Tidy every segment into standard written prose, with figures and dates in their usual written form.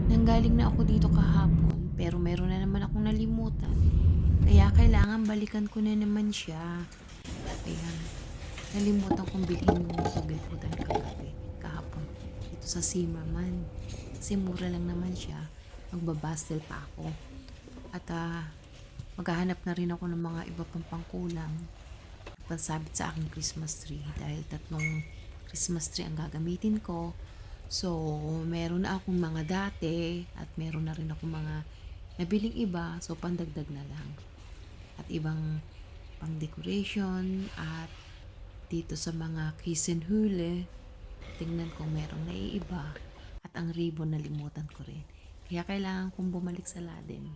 Nanggaling na ako dito kahapon pero meron na naman akong nalimutan. Kaya kailangan balikan ko na naman siya. Ayan, nalimutan kong bilhin yung pagriputan kahapon dito sa Zimmerman. Kasi mura lang naman siya. Magbabastel pa ako. At maghahanap na rin ako ng mga iba pang pangkulang pansabit sa aking Christmas tree dahil tatlong Christmas tree ang gagamitin ko. So, meron na akong mga dati at meron na rin akong mga nabiling iba. So, pandagdag na lang. At ibang pang decoration at dito sa mga kisenhule, tingnan kung merong naiiba at ang ribbon nalimutan ko rin. Kaya kailangan kong bumalik sa Laden.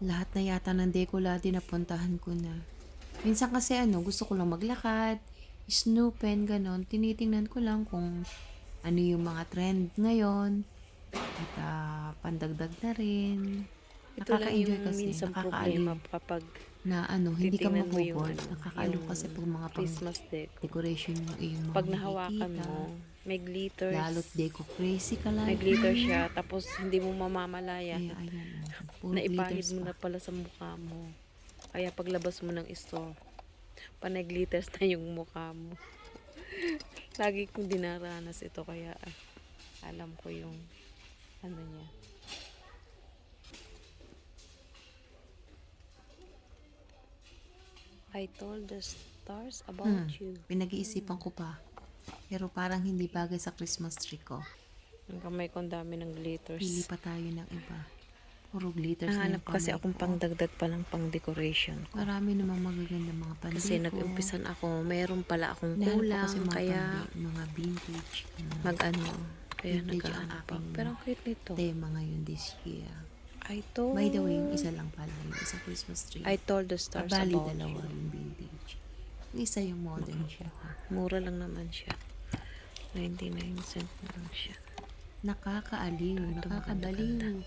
Lahat na yata ng Decolate na puntahan ko na. Minsan kasi gusto ko lang maglakad, snoopin, ganon. Tinitingnan ko lang kung ano yung mga trend ngayon. At pandagdag na rin. Ito lang Nakaka-enjoy yung kasi, minsan nakakaaliw problema kapag na hindi ka titingnan mo yung maboboard. Nakakaaliw yung kasi pag mga pang Christmas deco. decoration yung iyong mga Pag nahawakan nakikita. mo, may glitters. Lalo't deco crazy ka May like glitter me. siya, tapos hindi mo mamamalayan. Kaya ayan, puro Naipahid glitters mo pa. na pala sa mukha mo. Kaya paglabas mo ng store, panay glitters na yung mukha mo. Lagi kong dinaranas ito, kaya alam ko yung ano niya. I told the stars about you. Pinag-iisipan ko pa. Pero parang hindi bagay sa Christmas tree ko. Ang kamay ko ang dami ng glitters. Pili pa tayo ng iba. Puro glitters na Nahanap yung kasi kamay akong ko. pangdagdag pa ng pang decoration ko. Marami namang magaganda mga pandeko. Kasi nag-umpisan ako, mayroon pala akong Nahanap ko kulang, kasi kaya mga vintage. mag-ano, kaya Vintage ang naghahanap ako. aking Pero ang cute nito. tema ngayon this year. I told, By the way, yung isa lang pala, yung isang Christmas tree. I told the stars Bali about dalawa you. yung vintage. Yung isa yung modern siya. Mura lang naman siya. 99 cent na lang siya. Nakakaaliw, nakakabaliw.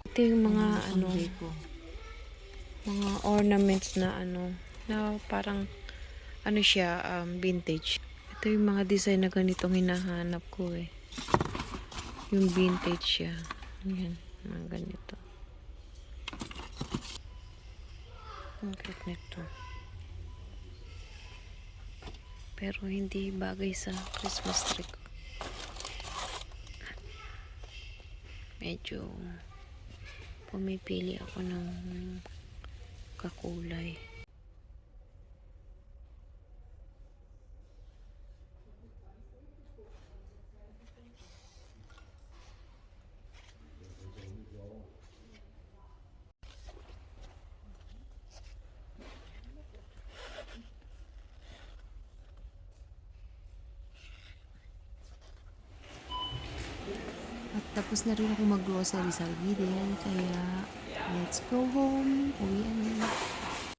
Ito yung mga Ang deco. mga ornaments na na parang siya, vintage. Ito yung mga design na ganitong hinahanap ko eh. Yung vintage siya. Ayan, mga ganito. Ang cute nito. Pero hindi bagay sa Christmas tree ko. Medyo pumipili ako ng kakulay. At tapos na rin ako mag-grocery sa Alvidel. Kaya, let's go home. Uwian na.